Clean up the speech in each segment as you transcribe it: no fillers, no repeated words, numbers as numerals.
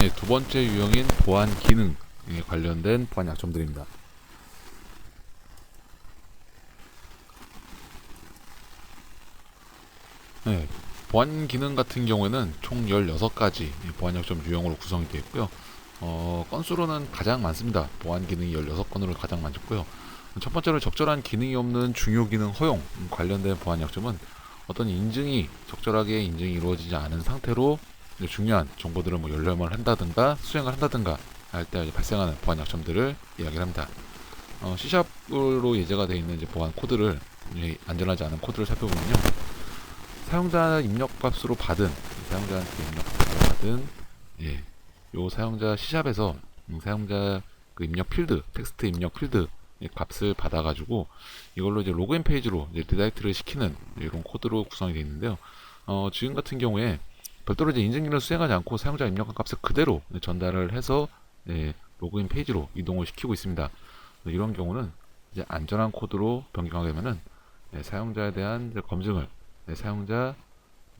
두 번째 유형인 보안 기능에 관련된 보안 약점들입니다. 보안 기능 같은 경우에는 총 16가지 보안 약점 유형으로 구성이 되어 있고요. 건수로는 가장 많습니다. 보안 기능이 16건으로 가장 많고요. 첫 번째로 적절한 기능이 없는 중요 기능 허용 관련된 보안 약점은 어떤 인증이 적절하게 인증이 이루어지지 않은 상태로 중요한 정보들을 열람을 한다든가 수행을 한다든가 할 때 발생하는 보안 약점들을 이야기를 합니다. C샵으로 예제가 되어 있는 보안 코드를 안전하지 않은 코드를 살펴보면요. 사용자 입력값으로 받은 사용자한테 입력값으로 받은 요 사용자 C샵에서 사용자 그 입력 필드 텍스트 입력 필드 값을 받아가지고 이걸로 이제 로그인 페이지로 리다이렉트를 시키는 이런 코드로 구성이 되어 있는데요. 지금 같은 경우에 별도로 이제 인증 기능을 수행하지 않고 사용자 입력한 값을 그대로 전달을 해서 로그인 페이지로 이동을 시키고 있습니다. 이런 경우는 이제 안전한 코드로 변경하게 되면은 사용자에 대한 검증을 사용자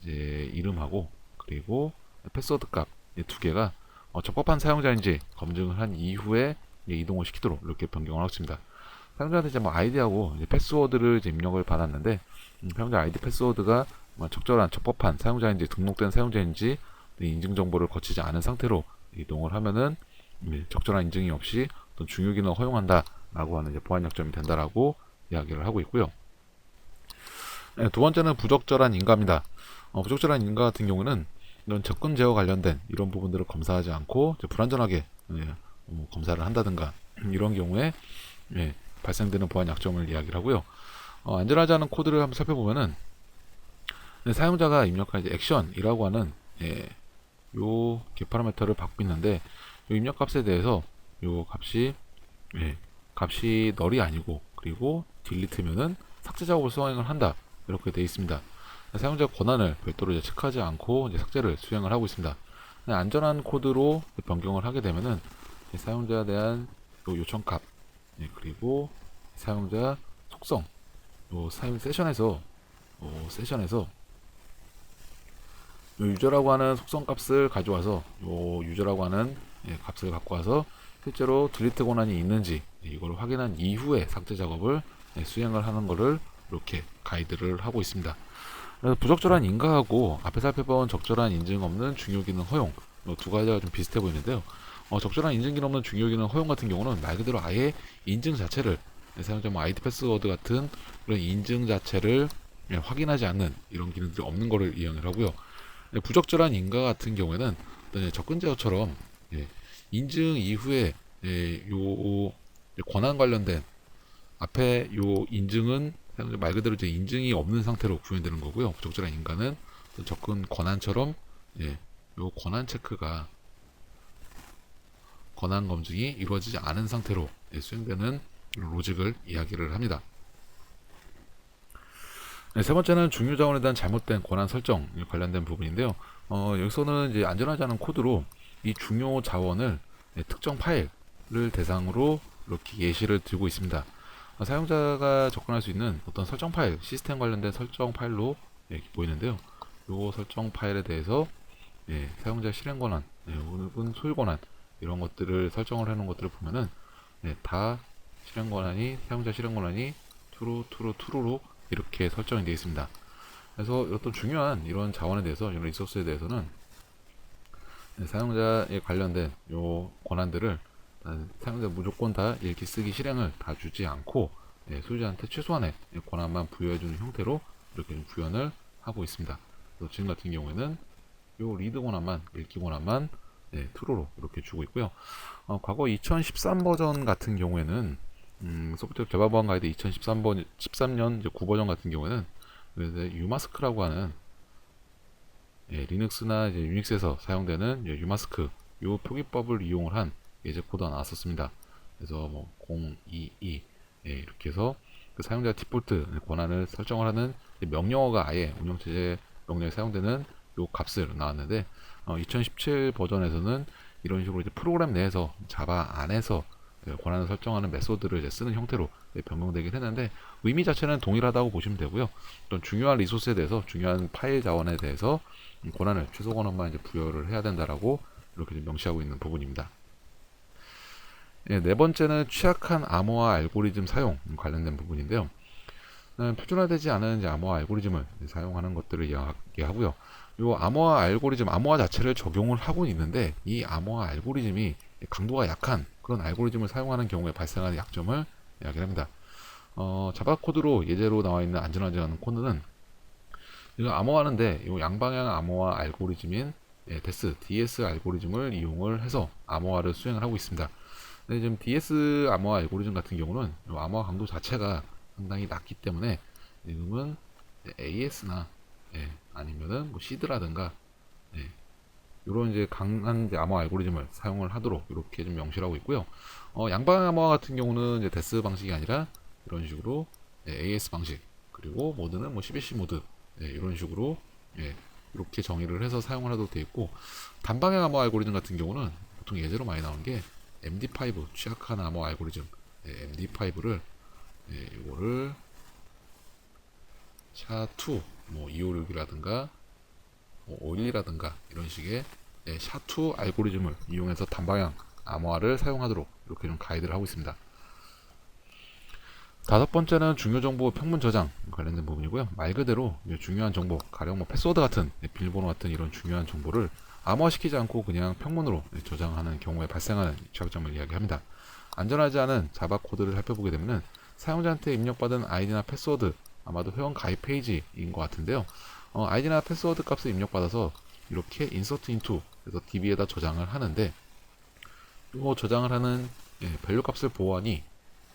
이제 이름하고 그리고 패스워드 값 두 개가 적법한 사용자인지 검증을 한 이후에 이동을 시키도록 이렇게 변경을 하고 있습니다. 사용자한테 이제 아이디하고 이제 패스워드를 이제 입력을 받았는데 사용자 아이디 패스워드가 적절한 적법한 사용자인지 등록된 사용자인지 인증 정보를 거치지 않은 상태로 이동을 하면은 적절한 인증이 없이 어떤 중요 기능을 허용한다라고 하는 이제 보안 약점이 된다라고 이야기를 하고 있고요. 두 번째는 부적절한 인가입니다. 부적절한 인가 같은 경우는 이런 접근 제어 관련된 이런 부분들을 검사하지 않고 불안전하게 검사를 한다든가 이런 경우에 발생되는 보안 약점을 이야기를 하고요. 안전하지 않은 코드를 한번 살펴보면은 사용자가 입력한 액션이라고 하는 요 파라미터를 받고 있는데 요 입력값에 대해서 요 값이 널이 아니고 그리고 딜리트면은 삭제 작업을 수행을 한다 이렇게 되어 있습니다. 사용자 권한을 별도로 체크하지 않고 삭제를 수행을 하고 있습니다. 안전한 코드로 변경을 하게 되면은 사용자에 대한 요청값 그리고 사용자 속성 사용 세션에서 유저라고 하는 속성 값을 가져와서 유저라고 하는 값을 갖고 와서 실제로 딜리트 권한이 있는지 이걸 확인한 이후에 삭제 작업을 수행을 하는 것을 이렇게 가이드를 하고 있습니다. 그래서 부적절한 인가하고 앞에 살펴본 적절한 인증 없는 중요 기능 허용 두 가지가 좀 비슷해 보이는데요. 적절한 인증 기능 없는 중요 기능 허용 같은 경우는 말 그대로 아예 인증 자체를 사용자 아이디 패스워드 같은 그런 인증 자체를 확인하지 않는 이런 기능들이 없는 것을 이용을 하고요. 부적절한 인가 같은 경우에는 접근 제어처럼 인증 이후에 요 권한 관련된 앞에 요 인증은 말 그대로 이제 인증이 없는 상태로 구현되는 거고요. 부적절한 인가는 접근 권한처럼 요 권한 체크가 권한 검증이 이루어지지 않은 상태로 수행되는 로직을 이야기를 합니다. 세 번째는 중요 자원에 대한 잘못된 권한 설정 관련된 부분인데요. 여기서는 이제 안전하지 않은 코드로 이 중요 자원을 특정 파일을 대상으로 이렇게 예시를 들고 있습니다. 사용자가 접근할 수 있는 어떤 설정 파일, 시스템 관련된 설정 파일로 이렇게 보이는데요. 이 설정 파일에 대해서 사용자 실행 권한, 혹은 소유 권한 이런 것들을 설정을 해놓은 것들을 보면은 다 실행 권한이 사용자 실행 권한이 true로 이렇게 설정이 되어 있습니다. 그래서 어떤 중요한 이런 자원에 대해서 이런 리소스에 대해서는 사용자에 관련된 요 권한들을 사용자 무조건 다 읽기 쓰기 실행을 다 주지 않고 소유자한테 최소한의 권한만 부여해주는 형태로 이렇게 좀 구현을 하고 있습니다. 그래서 지금 같은 경우에는 요 리드 권한만 읽기 권한만 true로 이렇게 주고 있고요. 과거 2013 버전 같은 경우에는 소프트웨어 개발 보안 가이드 13년 9버전 같은 경우에는 유마스크라고 하는 리눅스나 이제 유닉스에서 사용되는 유마스크 요 표기법을 이용을 한 예제 코드가 나왔었습니다. 그래서 022 이렇게 해서 그 사용자 디폴트 권한을 설정을 하는 명령어가 아예 운영체제 명령에 사용되는 요 값을 나왔는데 2017 버전에서는 이런 식으로 이제 프로그램 내에서 자바 안에서 권한을 설정하는 메소드를 이제 쓰는 형태로 변경되긴 했는데 의미 자체는 동일하다고 보시면 되고요. 또 중요한 리소스에 대해서 중요한 파일 자원에 대해서 권한을 최소 권한만 이제 부여를 해야 된다라고 이렇게 좀 명시하고 있는 부분입니다. 네 번째는 취약한 암호화 알고리즘 사용 관련된 부분인데요. 표준화되지 않은 이제 암호화 알고리즘을 사용하는 것들을 이야기하고요. 이 암호화 알고리즘, 암호화 자체를 적용을 하고 있는데 이 암호화 알고리즘이 강도가 약한 그런 알고리즘을 사용하는 경우에 발생하는 약점을 이야기합니다. 자바 코드로 예제로 나와 있는 안전하지 코드는 이거 암호화하는데 이 양방향 암호화 알고리즘인 DS 알고리즘을 이용을 해서 암호화를 수행을 하고 있습니다. 근데 지금 DS 암호화 알고리즘 같은 경우는 암호화 강도 자체가 상당히 낮기 때문에 지금은 AS나 아니면은 뭐 시드라든가 이런 이제 강한 이제 암호화 알고리즘을 사용을 하도록 이렇게 좀 명시를 하고 있고요. 양방향 암호화 같은 경우는 이제 데스 방식이 아니라 이런 식으로 AS 방식 그리고 모드는 뭐 CBC 모드 이런 식으로 이렇게 정의를 해서 사용을 하도록 되어 있고 단방향 암호화 알고리즘 같은 경우는 보통 예제로 많이 나오는 게 MD5 취약한 암호화 알고리즘 MD5를 이거를 샤2 뭐 256이라든가 512라든가 이런 식의 샤2 알고리즘을 이용해서 단방향 암호화를 사용하도록 이렇게 좀 가이드를 하고 있습니다. 다섯 번째는 중요 정보 평문 저장 관련된 부분이고요. 말 그대로 중요한 정보, 가령 뭐 패스워드 같은 비밀번호 같은 이런 중요한 정보를 암호화시키지 않고 그냥 평문으로 저장하는 경우에 발생하는 취약점을 이야기합니다. 안전하지 않은 자바 코드를 살펴보게 되면 사용자한테 입력받은 아이디나 패스워드 아마도 회원 가입 페이지인 것 같은데요. 아이디나 패스워드 값을 입력받아서 이렇게 insert into 그래서 db에다 저장을 하는데 이 저장을 하는 밸류 값을 보호하니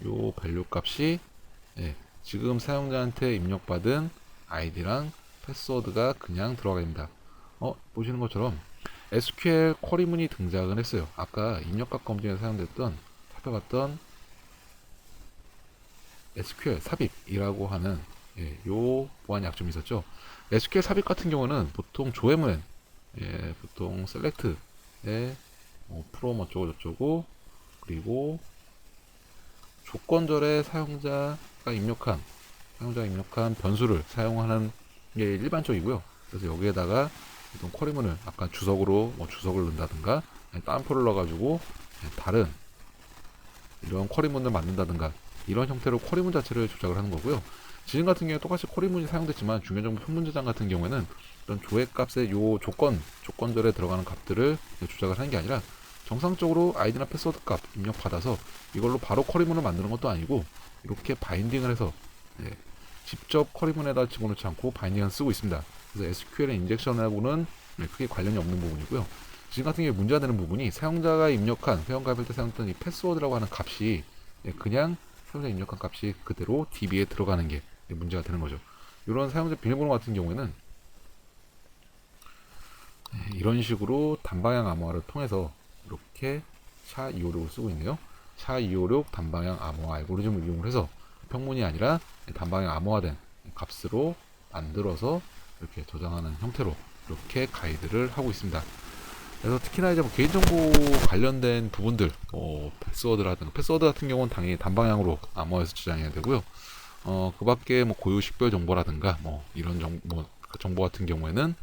이 밸류 값이 지금 사용자한테 입력받은 아이디랑 패스워드가 그냥 들어가게 됩니다. 보시는 것처럼 SQL 쿼리문이 등장을 했어요. 아까 입력값 검증에 사용됐던 살펴봤던 SQL 삽입이라고 하는 요 보안 약점이 있었죠. SQL 삽입 같은 경우는 보통 조회문 보통 셀렉트에 프롬 어쩌고 저쩌고 그리고 조건절에 사용자가 입력한 변수를 사용하는 게 일반적이고요. 그래서 여기에다가 어떤 쿼리문을 아까 주석으로 주석을 넣는다든가 따옴표를 넣어가지고 다른 이런 쿼리문을 만든다든가 이런 형태로 쿼리문 자체를 조작을 하는 거고요. 지금 같은 경우에 똑같이 쿼리문이 사용됐지만 중요정보 평문 저장 같은 경우에는 이런 조회 값의 요 조건절에 들어가는 값들을 조작을 하는 게 아니라 정상적으로 아이디나 패스워드 값 입력받아서 이걸로 바로 쿼리문을 만드는 것도 아니고 이렇게 바인딩을 해서 직접 쿼리문에다 집어넣지 않고 바인딩을 쓰고 있습니다. 그래서 SQL의 인젝션하고는 크게 관련이 없는 부분이고요. 지금 같은 경우에 문제가 되는 부분이 사용자가 입력한 회원가입할 때 사용했던 이 패스워드라고 하는 값이 그냥 사용자 입력한 값이 그대로 DB에 들어가는 게 문제가 되는 거죠. 이런 사용자 비밀번호 같은 경우에는 이런 식으로 단방향 암호화를 통해서 이렇게 샤256을 쓰고 있네요. 샤256 단방향 암호화 알고리즘을 이용해서 평문이 아니라 단방향 암호화된 값으로 만들어서 이렇게 저장하는 형태로 이렇게 가이드를 하고 있습니다. 그래서 특히나 이제 뭐 개인정보 관련된 부분들, 패스워드라든가 패스워드 같은 경우는 당연히 단방향으로 암호화해서 저장해야 되고요. 그 밖에 뭐 고유 식별 정보라든가 이런 정보 같은 경우에는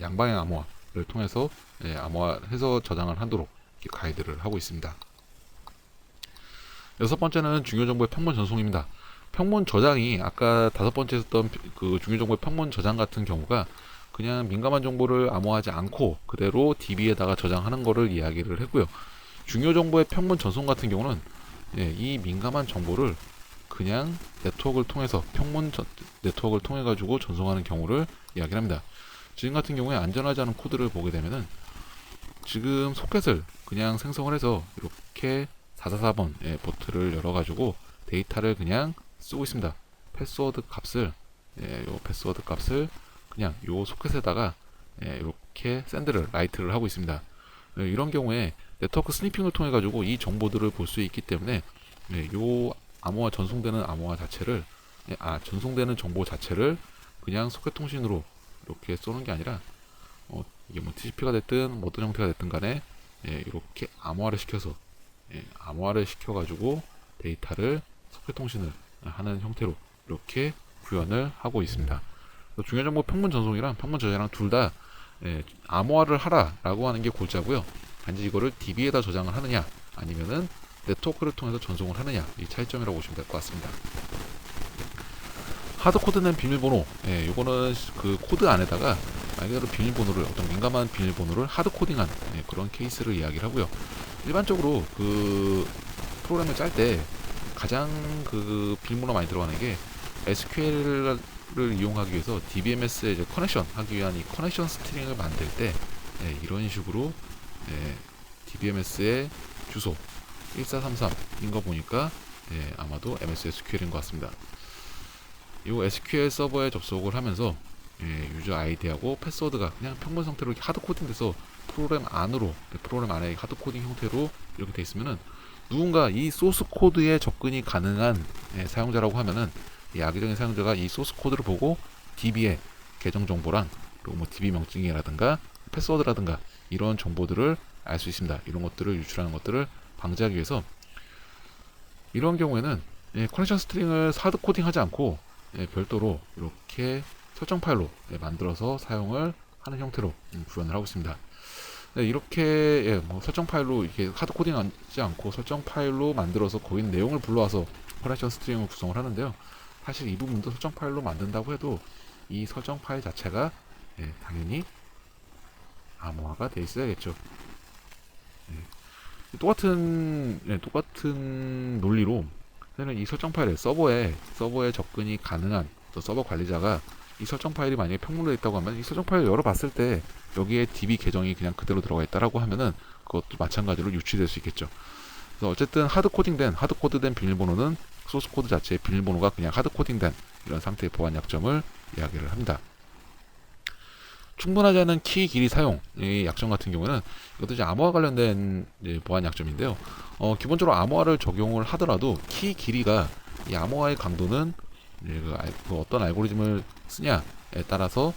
양방향 암호화를 통해서 암호화해서 저장을 하도록 이렇게 가이드를 하고 있습니다. 여섯 번째는 중요 정보의 평문 전송입니다. 평문 저장이 아까 다섯 번째 했던 그 중요 정보의 평문 저장 같은 경우가 그냥 민감한 정보를 암호하지 않고 그대로 DB에다가 저장하는 거를 이야기를 했고요. 중요 정보의 평문 전송 같은 경우는 이 민감한 정보를 그냥 네트워크를 통해서 네트워크를 통해 가지고 전송하는 경우를 이야기를 합니다. 지금 같은 경우에 안전하지 않은 코드를 보게 되면은 지금 소켓을 그냥 생성을 해서 이렇게 444번 포트를 열어가지고 데이터를 그냥 쓰고 있습니다. 패스워드 값을 그냥 요 소켓에다가 이렇게 샌드를 라이트를 하고 있습니다. 이런 경우에 네트워크 스니핑을 통해 가지고 이 정보들을 볼 수 있기 때문에 요 암호화 전송되는 정보 자체를 그냥 소켓 통신으로 이렇게 쏘는 게 아니라 이게 뭐 TCP가 됐든 뭐 어떤 형태가 됐든 간에 이렇게 암호화를 시켜가지고 데이터를 소켓 통신을 하는 형태로 이렇게 구현을 하고 있습니다. 중요정보 평문 전송이랑 평문 저장이랑 둘 다 암호화를 하라라고 하는 게 골자고요. 단지 이거를 DB에다 저장을 하느냐 아니면은 네트워크를 통해서 전송을 하느냐, 이 차이점이라고 보시면 될 것 같습니다. 하드코드는 비밀번호, 요거는 그 코드 안에다가 말 그대로 비밀번호를, 어떤 민감한 비밀번호를 하드코딩한 그런 케이스를 이야기를 하고요. 일반적으로 그 프로그램을 짤 때 가장 그 비밀번호 많이 들어가는 게 SQL을 이용하기 위해서 DBMS에 이제 커넥션 하기 위한 이 커넥션 스트링을 만들 때 이런 식으로 DBMS의 주소 1433인 거 보니까 아마도 MS SQL인 것 같습니다. 이 SQL 서버에 접속을 하면서 유저 아이디하고 패스워드가 그냥 평범 상태로 이렇게 하드 코딩돼서 프로그램 안으로, 프로그램 안에 하드 코딩 형태로 이렇게 돼 있으면은 누군가 이 소스 코드에 접근이 가능한 사용자라고 하면은 이 악의적인 사용자가 이 소스 코드를 보고 DB의 계정 정보랑 그리고 뭐 DB 명칭이라든가 패스워드라든가 이런 정보들을 알 수 있습니다. 이런 것들을 유출하는 것들을 방지하기 위해서 이런 경우에는 커넥션 스트링을 하드 코딩하지 않고 별도로 이렇게 설정 파일로 만들어서 사용을 하는 형태로 구현을 하고 있습니다. 이렇게 뭐 설정 파일로 이렇게 하드 코딩하지 않고 설정 파일로 만들어서 거기 있는 내용을 불러와서 커넥션 스트링을 구성을 하는데요. 사실 이 부분도 설정 파일로 만든다고 해도 이 설정 파일 자체가 당연히 암호화가 되어 있어야겠죠. 똑같은 논리로 이 설정 파일에 서버에 접근이 가능한 또 서버 관리자가 이 설정 파일이 만약에 평문으로 있다고 하면 이 설정 파일을 열어봤을 때 여기에 DB 계정이 그냥 그대로 들어가 있다라고 하면은 그것도 마찬가지로 유출될 수 있겠죠. 그래서 어쨌든 하드코드된 비밀번호는 소스 코드 자체의 비밀번호가 그냥 하드코딩된 이런 상태의 보안 약점을 이야기를 합니다. 충분하지 않은 키 길이 사용, 이 약점 같은 경우는 이것도 이제 암호화 관련된 보안 약점인데요. 기본적으로 암호화를 적용을 하더라도 키 길이가 이 암호화의 강도는 그 어떤 알고리즘을 쓰냐에 따라서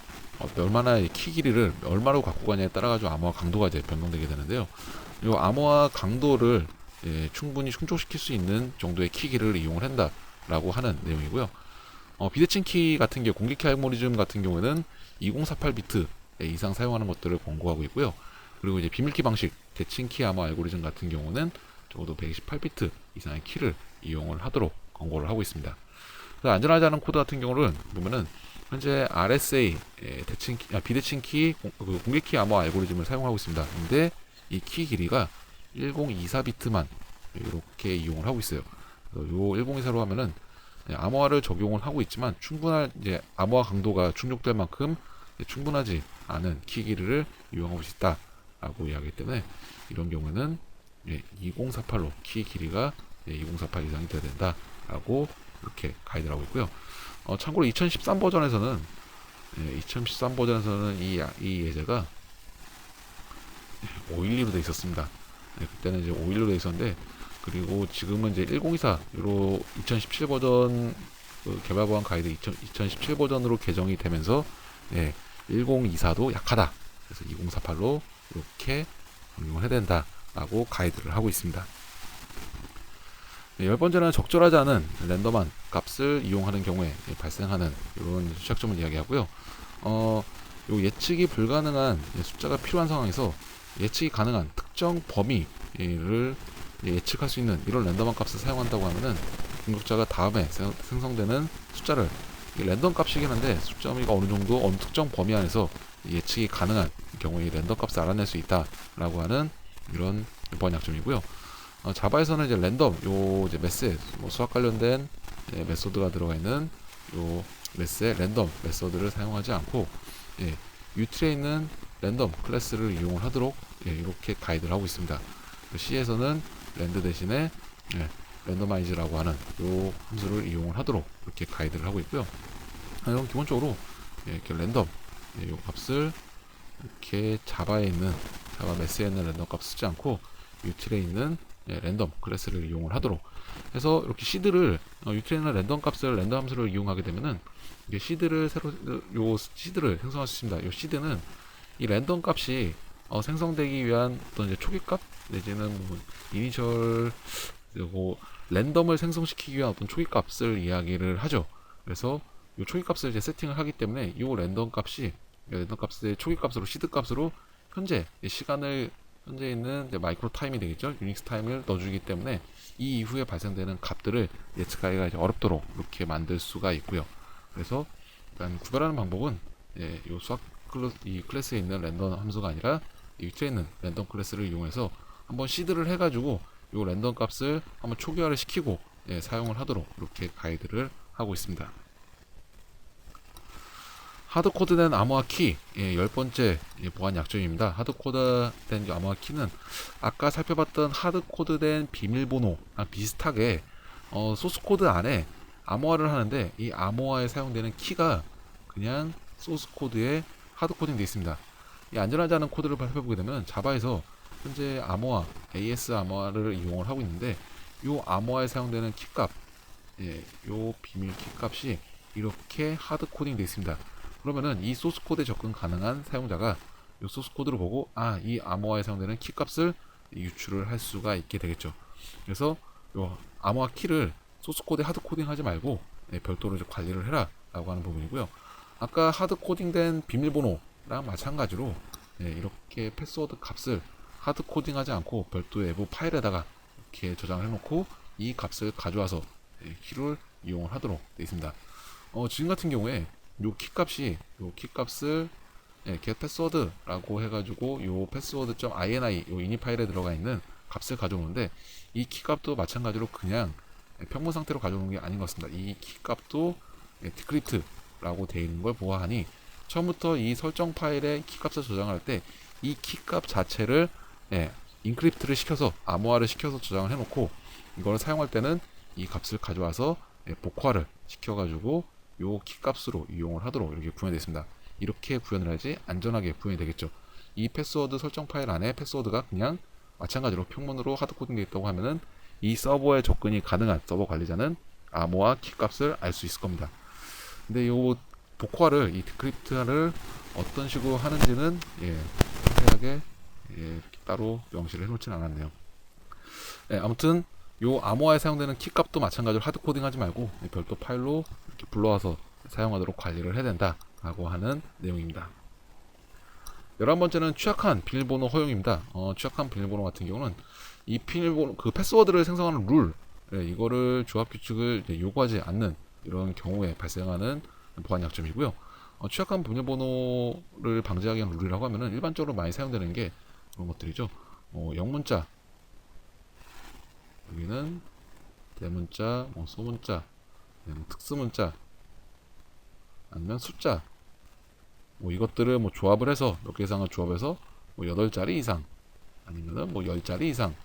얼마나 키 길이를 얼마로 갖고 가냐에 따라 가지고 암호화 강도가 이제 변경되게 되는데요. 이 암호화 강도를 충분히 충족시킬 수 있는 정도의 키 길이를 이용을 한다라고 하는 내용이고요. 비대칭 키 같은 경우, 공개키 알고리즘 같은 경우에는 2048비트 이상 사용하는 것들을 권고하고 있고요. 그리고 이제 비밀키 방식, 대칭키 암호 알고리즘 같은 경우는 적어도 128비트 이상의 키를 이용을 하도록 권고를 하고 있습니다. 안전하지 않은 코드 같은 경우는 보면은 현재 RSA 비대칭키 공개키 암호 알고리즘을 사용하고 있습니다. 근데 이 키 길이가 1024비트만 이렇게 이용을 하고 있어요. 요 1024로 하면은 암호화를 적용을 하고 있지만 충분한 이제 암호화 강도가 충족될 만큼 충분하지 않은 키 길이를 이용하고 있다라고 이야기하기 때문에 이런 경우는 2048로 키 길이가 2048 이상이 돼야 된다라고 이렇게 가이드를 하고 있고요. 참고로 2013 버전에서는 이 예제가 512로 되어 있었습니다. 그때는 이제 512로 되어 있었는데 그리고 지금은 이제 1024로 2017 버전 개발 보안 가이드 2017 버전으로 개정이 되면서 1024도 약하다. 그래서 2048로 이렇게 적용을 해야 된다라고 가이드를 하고 있습니다. 10번째는 적절하지 않은 랜덤한 값을 이용하는 경우에 발생하는 이런 취약점을 이야기하고요. 요 예측이 불가능한 숫자가 필요한 상황에서 예측이 가능한 특정 범위를 예측할 수 있는 이런 랜덤한 값을 사용한다고 하면은 공격자가 다음에 생성되는 숫자를 랜덤 값이긴 한데 숫자가 어느 정도 어느 특정 범위 안에서 예측이 가능한 경우에 랜덤 값을 알아낼 수 있다라고 하는 이런 보안 약점이고요. 자바에서는 이제 랜덤 이제 메스 뭐 수학 관련된 메소드가 들어가 있는 요 메스의 랜덤 메소드를 사용하지 않고 유틸에 있는 랜덤 클래스를 이용을 하도록 이렇게 가이드를 하고 있습니다. C에서는 랜드 대신에 랜더마이즈라고 하는 요 함수를 이용을 하도록 이렇게 가이드를 하고 있고요. 이건 기본적으로 이렇게 랜덤 요 값을 이렇게 자바 메스에 있는 랜덤 값 쓰지 않고 유틸에 있는 랜덤 클래스를 이용을 하도록 해서 이렇게 시드를 유틸에 있는 랜덤 값을 랜덤 함수를 이용하게 되면은 시드를 시드를 생성할 수 있습니다. 요 시드는 이 랜덤 값이 생성되기 위한 어떤 이제 초기 값 내지는 뭐 이니셜 그리고 랜덤을 생성시키기 위한 어떤 초기 값을 이야기를 하죠. 그래서 이 초기 값을 이제 세팅을 하기 때문에 이 랜덤 값이 랜덤 값의 초기 값으로 시드 값으로 현재 시간을 현재 있는 이제 마이크로 타임이 되겠죠. 유닉스 타임을 넣어주기 때문에 이 이후에 발생되는 값들을 예측하기가 이제 어렵도록 이렇게 만들 수가 있고요. 그래서 일단 구별하는 방법은 이 수학 이 클래스에 있는 랜덤 함수가 아니라 이 위치에 있는 랜덤 클래스를 이용해서 한번 시드를 해가지고 이 랜덤 값을 한번 초기화를 시키고 사용을 하도록 이렇게 가이드를 하고 있습니다. 하드코드된 암호화 키, 10번째 보안 약점입니다. 하드코드된 암호화 키는 아까 살펴봤던 하드코드된 비밀번호랑 비슷하게 소스코드 안에 암호화를 하는데 이 암호화에 사용되는 키가 그냥 소스코드에 하드코딩 되어 있습니다. 이 안전하지 않은 코드를 살펴보게 되면 자바에서 현재 암호화, AS 암호화를 이용을 하고 있는데 이 암호화에 사용되는 키값, 이 비밀 키값이 이렇게 하드코딩 되어 있습니다. 그러면은 이 소스 코드에 접근 가능한 사용자가 이 소스 코드를 보고 이 암호화에 사용되는 키 값을 유출을 할 수가 있게 되겠죠. 그래서 이 암호화 키를 소스 코드에 하드 코딩하지 말고 별도로 관리를 해라 라고 하는 부분이고요. 아까 하드 코딩된 비밀번호랑 마찬가지로 이렇게 패스워드 값을 하드 코딩하지 않고 별도 외부 파일에다가 이렇게 저장을 해놓고 이 값을 가져와서 키를 이용을 하도록 되어 있습니다. 지금 같은 경우에 요 키값을 get password라고 해가지고 요 password.ini 요 ini 파일에 들어가 있는 값을 가져오는데 이 키값도 마찬가지로 그냥 평범 상태로 가져오는 게 아닌 것 같습니다. 이 키값도 decrypt라고 되어 있는 걸 보아하니 처음부터 이 설정 파일에 키값을 저장할 때 이 키값 자체를 인크립트를 시켜서 암호화를 시켜서 저장을 해놓고 이거를 사용할 때는 이 값을 가져와서 복화를 시켜가지고 요 키값으로 이용을 하도록 이렇게 구현되어 있습니다. 이렇게 구현을 해야지 안전하게 구현이 되겠죠. 이 패스워드 설정 파일 안에 패스워드가 그냥 마찬가지로 평문으로 하드코딩 되어 있다고 하면은 이 서버에 접근이 가능한 서버 관리자는 암호화 키값을 알 수 있을 겁니다. 근데 요 복화를 이 디크립트를 어떤 식으로 하는지는 상세하게 따로 명시를 해놓지는 않았네요. 아무튼 요 암호화에 사용되는 키값도 마찬가지로 하드코딩 하지 말고 별도 파일로 이렇게 불러와서 사용하도록 관리를 해야 된다라고 하는 내용입니다. 11번째는 취약한 비밀번호 허용입니다. 취약한 비밀번호 같은 경우는 이 비밀번호 그 패스워드를 생성하는 룰 이거를 조합 규칙을 요구하지 않는 이런 경우에 발생하는 보안 약점이고요. 취약한 비밀번호를 방지하기 위한 룰이라고 하면은 일반적으로 많이 사용되는 게 그런 것들이죠. 영문자 여기는 대문자, 소문자, 특수문자, 아니면 숫자, 이것들을 조합을 해서 몇 개 이상을 조합해서 8자리 이상, 아니면은 10자리 이상,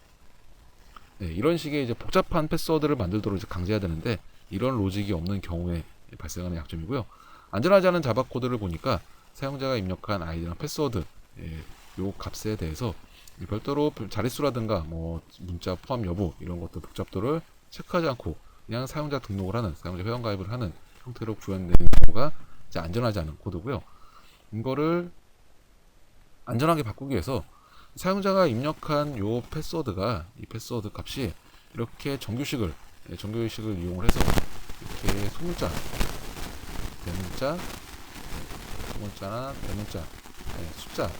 이런 식의 이제 복잡한 패스워드를 만들도록 이제 강제해야 되는데 이런 로직이 없는 경우에 발생하는 약점이고요. 안전하지 않은 자바 코드를 보니까 사용자가 입력한 아이디나 패스워드, 요 값에 대해서 별도로 자릿수라든가 문자 포함 여부 이런 것들 복잡도를 체크하지 않고 그냥 사용자 등록을 하는 사용자 회원가입을 하는 형태로 구현되는 경우가 이제 안전하지 않은 코드고요. 이거를 안전하게 바꾸기 위해서 사용자가 입력한 요 패스워드가 이 패스워드 값이 이렇게 정규식을 이용을 해서 이렇게 소문자, 대문자, 소문자나 대문자, 숫자,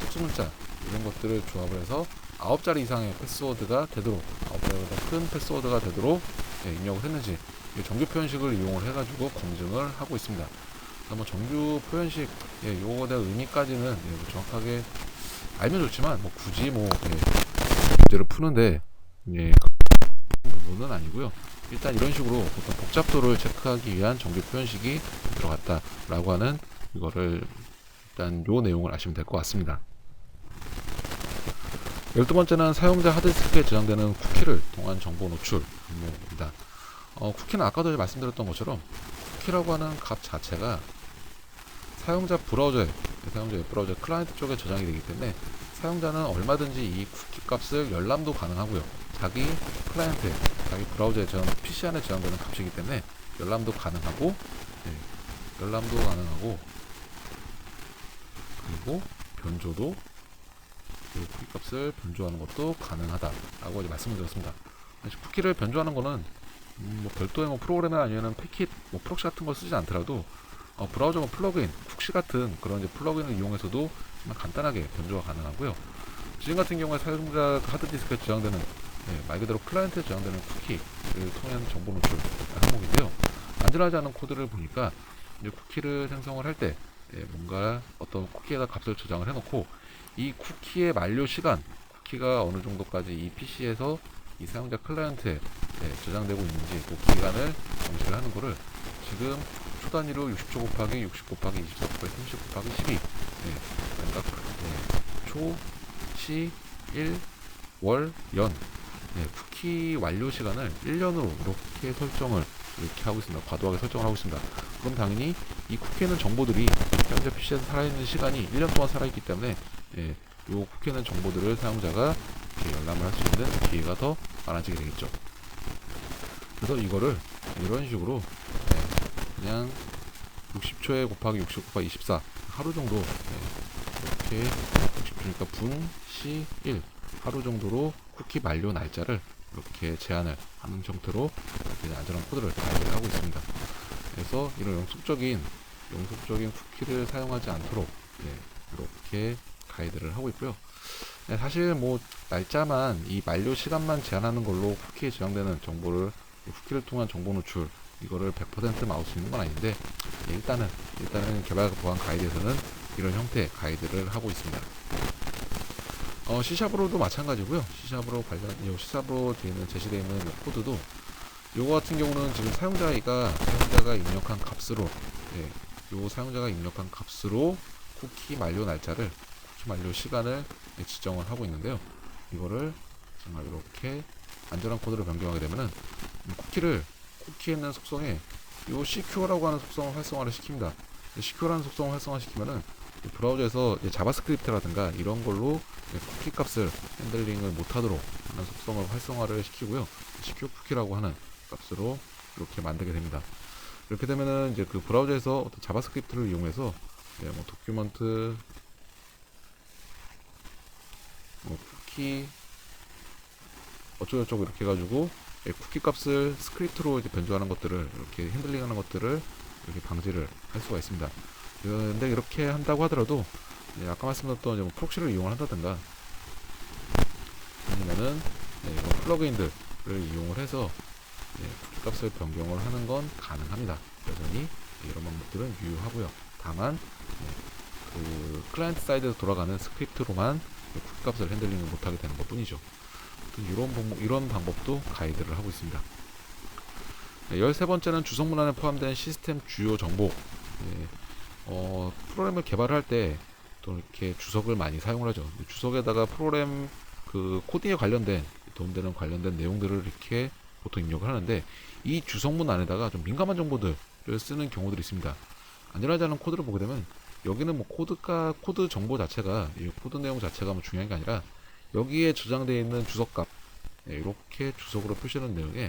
특수문자 이런 것들을 조합을 해서 9자리 이상의 패스워드가 되도록 9자리보다 큰 패스워드가 되도록 입력을 했는지 정규 표현식을 이용을 해가지고 검증을 하고 있습니다. 정규 표현식 요거에 대한 의미까지는 정확하게 알면 좋지만 굳이 문제를 푸는데 부분은 아니고요. 일단 이런 식으로 보통 복잡도를 체크하기 위한 정규 표현식이 들어갔다라고 하는 이거를 일단 요 내용을 아시면 될 것 같습니다. 12번째는 사용자 하드디스크에 저장되는 쿠키를 통한 정보 노출 업무입니다. 쿠키는 아까도 말씀드렸던 것처럼 쿠키라고 하는 값 자체가 사용자 브라우저 클라이언트 쪽에 저장이 되기 때문에 사용자는 얼마든지 이 쿠키 값을 열람도 가능하고요. 자기 클라이언트에, 자기 브라우저에 PC 안에 저장되는 값이기 때문에 열람도 가능하고 그리고 변조도 쿠키 값을 변조하는 것도 가능하다라고 말씀을 드렸습니다. 쿠키를 변조하는 거는 별도의 프로그램이 아니면 패킷, 프록시 같은 걸 쓰지 않더라도 브라우저 플러그인, 쿡시 같은 그런 플러그인을 이용해서도 간단하게 변조가 가능하고요. 지금 같은 경우에 사용자 하드디스크에 저장되는 말 그대로 클라이언트에 저장되는 쿠키를 통한 정보 노출 항목인데요. 안전하지 않은 코드를 보니까 이제 쿠키를 생성을 할 때 뭔가 어떤 쿠키에다 값을 저장을 해놓고 이 쿠키의 만료 시간, 쿠키가 어느 정도까지 이 PC에서 이 사용자 클라이언트에 저장되고 있는지 그 기간을 정시를 하는 거를 지금 초 단위로 60초 곱하기 60 곱하기 24 곱하기 30 곱하기 12 그러니까 초, 시, 일, 월, 연 쿠키 완료 시간을 1년으로 이렇게 설정을 이렇게 하고 있습니다. 과도하게 설정을 하고 있습니다. 그럼 당연히 이 쿠키에는 정보들이 사용자 PC에서 살아있는 시간이 1년 동안 살아있기 때문에 이 쿠키에는 정보들을 사용자가 열람을 할 수 있는 기회가 더 많아지게 되겠죠. 그래서 이거를 이런 식으로 그냥 60초에 곱하기 60 곱하기 24 하루 정도 이렇게 60초니까 분, 시, 일 하루 정도로 쿠키 만료 날짜를 이렇게 제한을 하는 형태로 안전한 코드를 가이드를 하고 있습니다. 그래서 이런 영속적인 쿠키를 사용하지 않도록 이렇게 가이드를 하고 있고요. 사실 뭐 날짜만 이 만료 시간만 제한하는 걸로 쿠키에 저장되는 정보를 쿠키를 통한 정보 노출 이거를 100% 막을 수 있는 건 아닌데 일단은 개발 보안 가이드에서는 이런 형태의 가이드를 하고 있습니다. C샵으로도 마찬가지고요. C샵으로 되어 있는 제시되어 있는 코드도 요거 같은 경우는 지금 사용자가 입력한 값으로 사용자가 입력한 값으로 쿠키 만료 날짜를 쿠키 만료 시간을 지정을 하고 있는데요. 이거를 정말 이렇게 안전한 코드로 변경하게 되면은 쿠키에 있는 속성에 요 CQ라고 하는 속성을 활성화를 시킵니다. CQ라는 속성을 활성화시키면은 브라우저에서 자바스크립트라든가 이런 걸로 쿠키 값을 핸들링을 못하도록 하는 속성을 활성화를 시키고요. CQ 쿠키라고 하는 값으로 이렇게 만들게 됩니다. 이렇게 되면은 이제 그 브라우저에서 어떤 자바스크립트를 이용해서 뭐 도큐먼트 쿠키 어쩌고저쩌고 이렇게 해가지고 쿠키 값을 스크립트로 이제 변조하는 것들을 이렇게 핸들링하는 것들을 이렇게 방지를 할 수가 있습니다. 근데 이렇게 한다고 하더라도 아까 말씀드렸던 뭐 프록시를 이용을 한다든가 아니면은 이런 플러그인들을 이용을 해서 쿠키 값을 변경을 하는 건 가능합니다. 여전히 이런 방법들은 유효하고요. 다만 그 클라이언트 사이드에서 돌아가는 스크립트로만 쿠키 값을 핸들링을 못하게 되는 것 뿐이죠. 이런 방법도 가이드를 하고 있습니다. 13번째는 주석 문안에 포함된 시스템 주요 정보. 프로그램을 개발할 때 또 이렇게 주석을 많이 사용을 하죠. 주석에다가 프로그램 그 코딩에 도움되는 관련된 내용들을 이렇게 보통 입력을 하는데 이 주석문 안에다가 좀 민감한 정보들을 쓰는 경우들이 있습니다. 안전하지 않은 코드를 보게 되면 여기는 뭐 코드 정보 자체가 이 코드 내용 자체가 뭐 중요한 게 아니라 여기에 저장되어 있는 주석값 이렇게 주석으로 표시하는 내용에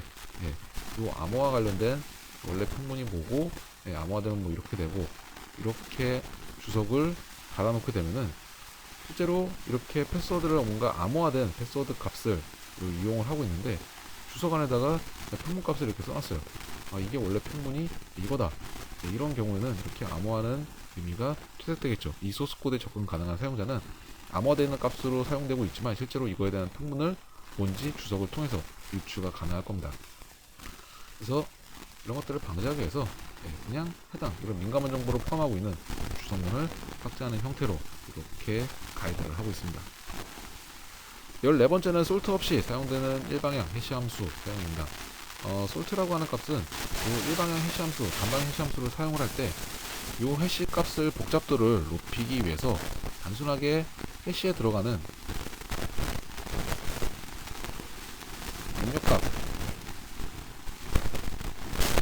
요 암호화 관련된 원래 평문이 뭐고 암호화되면 뭐 이렇게 되고 이렇게 주석을 달아놓게 되면은 실제로 이렇게 패스워드를 뭔가 암호화된 패스워드 값을 이용을 하고 있는데 주석 안에다가 평문 값을 이렇게 써놨어요. 이게 원래 평문이 이거다. 이런 경우에는 이렇게 암호화는 의미가 퇴색되겠죠. 이 소스 코드에 접근 가능한 사용자는 암호화되는 값으로 사용되고 있지만 실제로 이거에 대한 평문을 뭔지 주석을 통해서 유추가 가능할 겁니다. 그래서 이런 것들을 방지하기 위해서 그냥 이런 민감한 정보를 포함하고 있는 주석문을 삭제하는 형태로 이렇게 가이드를 하고 있습니다. 14번째는 솔트 없이 사용되는 일방향 해시 함수 사용입니다. 솔트라고 하는 값은 이 일방향 해시 함수, 단방향 해시 함수를 사용을 할 때 이 해시 값을 복잡도를 높이기 위해서 단순하게 해시에 들어가는 입력값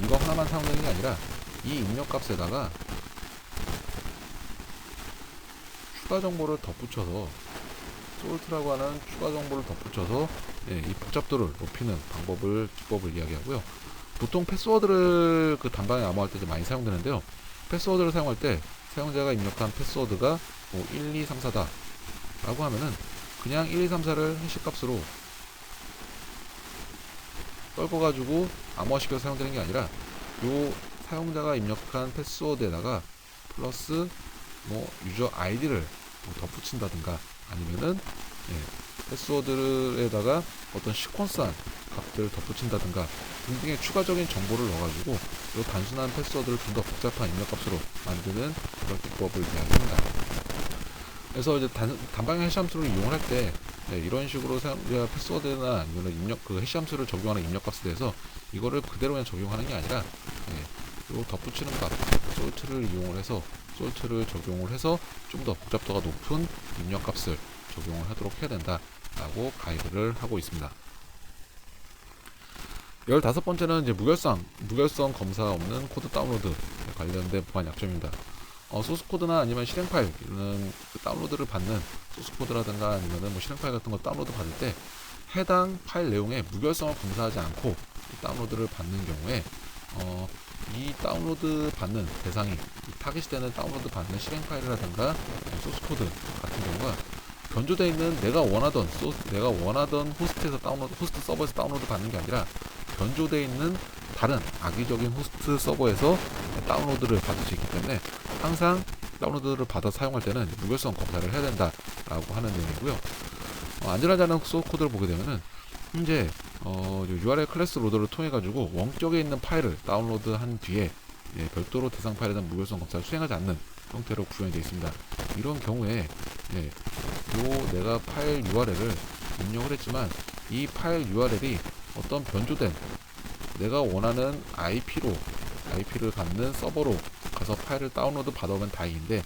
이거 하나만 사용되는 게 아니라 이 입력값에다가 추가 정보를 덧붙여서 솔트라고 하는 추가 정보를 덧붙여서 이 복잡도를 높이는 기법을 이야기하고요. 보통 패스워드를 그 단방에 암호할 때 많이 사용되는데요. 패스워드를 사용할 때 사용자가 입력한 패스워드가 뭐 1, 2, 3, 4다 라고 하면은 그냥 1, 2, 3, 4를 해시값으로 떨궈가지고 암호화시켜서 사용되는 게 아니라 요 사용자가 입력한 패스워드에다가 플러스 뭐 유저 아이디를 뭐 덧붙인다든가 아니면은 패스워드에다가 어떤 시퀀스한 값들을 덧붙인다든가 등등의 추가적인 정보를 넣어가지고 이 단순한 패스워드를 좀 더 복잡한 입력값으로 만드는 그런 기법을 이야기합니다. 그래서 이제 단방향 해시함수를 이용을 할 때 이런 식으로 패스워드나 아니면 입력 그 해시함수를 적용하는 입력값에 대해서 이거를 그대로 그냥 적용하는 게 아니라 요 덧붙이는 값 솔트를 이용을 해서 솔트를 적용을 해서 좀 더 복잡도가 높은 입력값을 적용을 하도록 해야 된다라고 가이드를 하고 있습니다. 15번째는 이제 무결성 검사 없는 코드 다운로드 관련된 보안 약점입니다. 소스 코드나 아니면 실행 파일 이런 그 다운로드를 받는 소스 코드라든가 아니면은 뭐 실행 파일 같은 거 다운로드 받을 때 해당 파일 내용의 무결성을 검사하지 않고 다운로드를 받는 경우에 이 다운로드 받는 대상이 타깃이 되는 다운로드 받는 실행 파일이라든가 소스 코드 같은 경우가 변조되어 있는 내가 원하던 호스트에서 호스트 서버에서 다운로드 받는 게 아니라 변조되어 있는 다른 악의적인 호스트 서버에서 다운로드를 받을 수 있기 때문에 항상 다운로드를 받아 사용할 때는 무결성 검사를 해야 된다라고 하는 내용이고요. 안전하지 않은 소스 코드를 보게 되면은 현재 URL 클래스 로더를 통해 가지고 원격에 있는 파일을 다운로드한 뒤에 별도로 대상 파일에 대한 무결성 검사를 수행하지 않는 형태로 구현이 되어 있습니다. 이런 경우에 내가 파일 URL을 입력을 했지만 이 파일 URL이 어떤 변조된 내가 원하는 IP를 갖는 서버로 가서 파일을 다운로드 받아오면 다행인데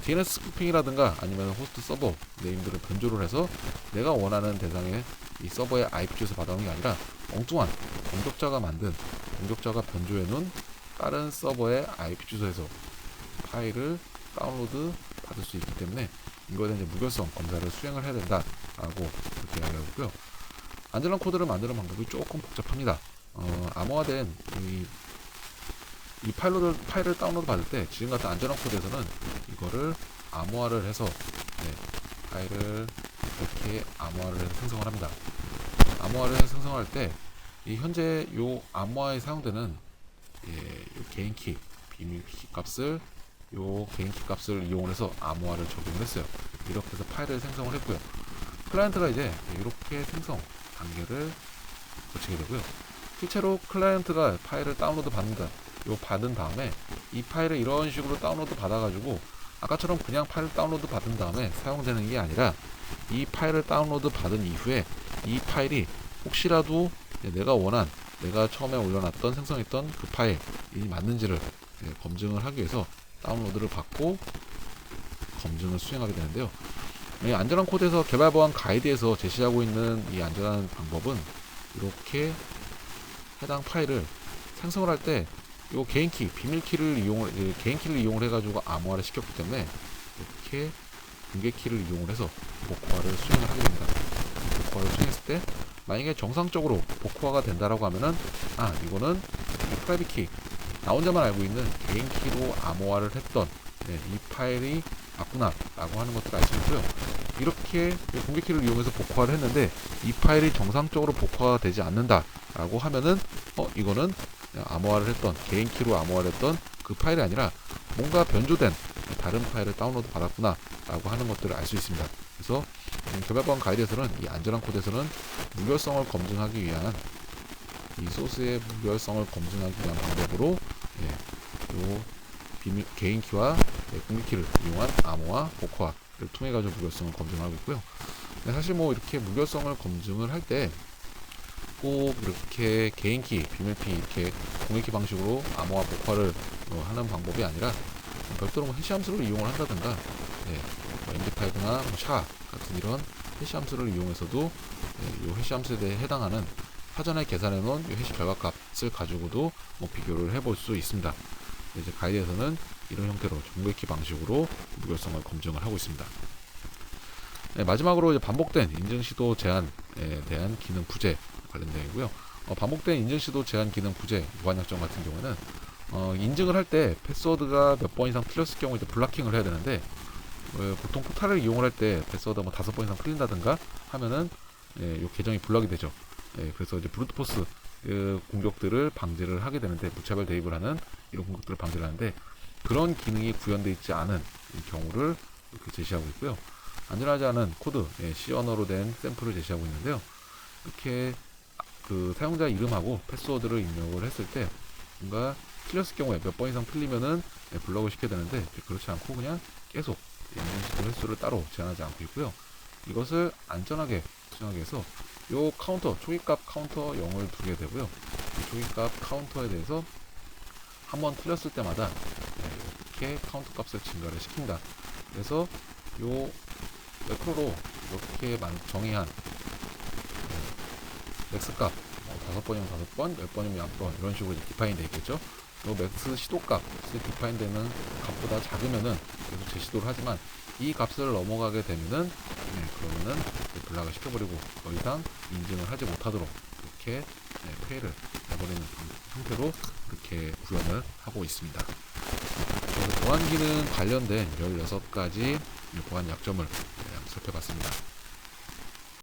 DNS 스푸핑이라든가 아니면 호스트 서버 네임들을 변조를 해서 내가 원하는 대상의 이 서버의 IP 주소에서 받아오는 게 아니라 엉뚱한 공격자가 변조해 놓은 다른 서버의 IP 주소에서 파일을 다운로드 받을 수 있기 때문에 이거에 대한 무결성 검사를 수행을 해야 된다라고 그렇게 이야기하고 있고요. 안전한 코드를 만드는 방법이 조금 복잡합니다. 암호화된 이 파일을 다운로드 받을 때 지금 같은 안전한 코드에서는 이거를 암호화를 해서 파일을 이렇게 암호화를 해서 생성을 합니다. 암호화를 해서 생성할 때 이 현재 요 암호화에 사용되는 요 개인키 비밀키 값을 이용을 해서 암호화를 적용을 했어요. 이렇게 해서 파일을 생성을 했고요. 클라이언트가 이제 이렇게 생성 단계를 거치게 되고요. 실제로 클라이언트가 파일을 다운로드 받은 다음에 이 파일을 이런 식으로 다운로드 받아가지고 아까처럼 그냥 파일 다운로드 받은 다음에 사용되는 게 아니라 이 파일을 다운로드 받은 이후에 이 파일이 혹시라도 내가 처음에 올려놨던 생성했던 그 파일이 맞는지를 검증을 하기 위해서 다운로드를 받고 검증을 수행하게 되는데요. 이 안전한 코드에서 개발 보안 가이드에서 제시하고 있는 이 안전한 방법은 이렇게 해당 파일을 생성을 할 때 이 개인키, 비밀키를 이용을 해가지고 암호화를 시켰기 때문에 이렇게 공개키를 이용을 해서 복호화를 수행을 하게 됩니다. 복호화를 수행했을 때 만약에 정상적으로 복호화가 된다라고 하면은 이거는 이 프라이빗 키, 나 혼자만 알고 있는 개인키로 암호화를 했던 이 파일이 맞구나 라고 하는 것들을 알 수 있고요. 이렇게 공개키를 이용해서 복호화를 했는데 이 파일이 정상적으로 복호화가 되지 않는다 라고 하면은 이거는 암호화를 했던 개인키로 암호화를 했던 그 파일이 아니라 뭔가 변조된 다른 파일을 다운로드 받았구나 라고 하는 것들을 알 수 있습니다. 그래서 개발보안 가이드에서는 이 안전한 코드에서는 무결성을 검증하기 위한 이 소스의 무결성을 검증하기 위한 방법으로 요 개인키와 공개키를 이용한 암호화, 복호화를 통해 가지고 무결성을 검증하고 있고요. 사실 뭐 이렇게 무결성을 검증을 할 때 꼭 이렇게 개인키, 비밀키 이렇게 공개키 방식으로 암호화, 복호화를 하는 방법이 아니라 별도로 뭐 해시함수를 이용을 한다든가 MD5나 샤 같은 이런 해시함수를 이용해서도 이 해시함수에 대해 해당하는 사전에 계산해 놓은 해시 결과값을 가지고도 비교를 해볼 수 있습니다. 이제 가이드에서는 이런 형태로 공개키 방식으로 무결성을 검증을 하고 있습니다. 마지막으로 이제 반복된 인증시도 제한에 대한 기능 부재 관련 내용이고요. 반복된 인증시도 제한 기능 부재 무한약점 같은 경우는 인증을 할 때 패스워드가 몇 번 이상 틀렸을 경우 이제 블락킹을 해야 되는데 보통 포탈을 이용을 할 때 패스워드가 5번 이상 틀린다든가 하면은 이 계정이 블락이 되죠. 그래서 이제 브루트포스 공격들을 방지를 하게 되는데 무차별 대입을 하는 이런 공격들을 방지를 하는데 그런 기능이 구현되어 있지 않은 경우를 이렇게 제시하고 있고요. 안전하지 않은 코드, C 언어로 된 샘플을 제시하고 있는데요. 이렇게 그 사용자 이름하고 패스워드를 입력을 했을 때 뭔가 틀렸을 경우에 몇 번 이상 틀리면은 블럭을 시켜야 되는데 그렇지 않고 그냥 계속 인증 시도 횟수를 따로 제한하지 않고 있고요. 이것을 안전하게 수정하기 위해서 요 카운터, 초기값 카운터 0을 두게 되고요. 이 초기값 카운터에 대해서 한번 틀렸을 때마다 이렇게 카운터 값을 증가를 시킨다. 그래서 요 매크로로 이렇게 정의한 맥스 값 5번이면 5번, 10번이면 10번 이런 식으로 디파인 되어 있겠죠. 요 맥스 시도 값이 디파인 되는 값보다 작으면은 계속 재시도를 하지만 이 값을 넘어가게 되면은 그러면은 블락을 시켜버리고 더 이상 인증을 하지 못하도록 이렇게 페일을 해버리는 형태로 이렇게 구현을 하고 있습니다. 그래서 보안 기능 관련된 16가지 보안 약점을 살펴봤습니다.